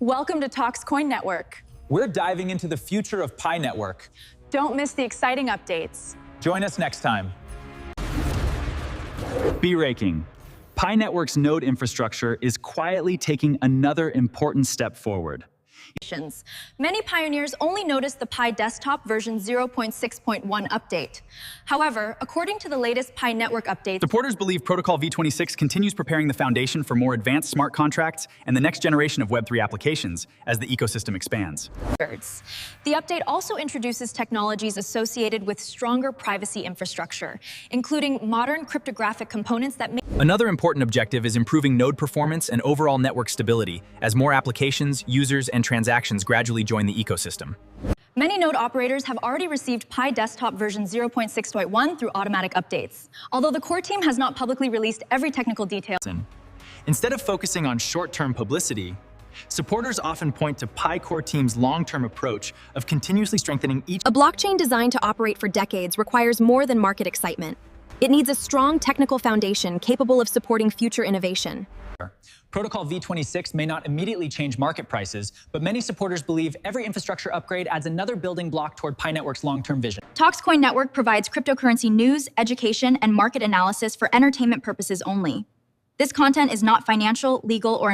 Welcome to Talks Coin Network. We're diving into the future of Pi Network. Don't miss the exciting updates. Join us next time. B-Raking. Pi Network's node infrastructure is quietly taking another important step forward. Many pioneers only noticed the Pi desktop version 0.6.1 update. However, according to the latest Pi network updates, Supporters believe Protocol V26 continues preparing the foundation for more advanced smart contracts and the next generation of Web3 applications as the ecosystem expands. the update also introduces technologies associated with stronger privacy infrastructure, including modern cryptographic components that make Another important objective is improving node performance and overall network stability as more applications, users, and transactions gradually join the ecosystem. Many node operators have already received Pi desktop version 0.6.1 through automatic updates, although the core team has not publicly released every technical detail. Instead of focusing on short-term publicity, supporters often point to Pi core team's long-term approach of continuously strengthening each. A blockchain designed to operate for decades requires more than market excitement. It needs a strong technical foundation capable of supporting future innovation. Protocol V26 may not immediately change market prices, but many supporters believe every infrastructure upgrade adds another building block toward Pi Network's long-term vision. Talks Coin Network provides cryptocurrency news, education, and market analysis for entertainment purposes only. This content is not financial, legal, or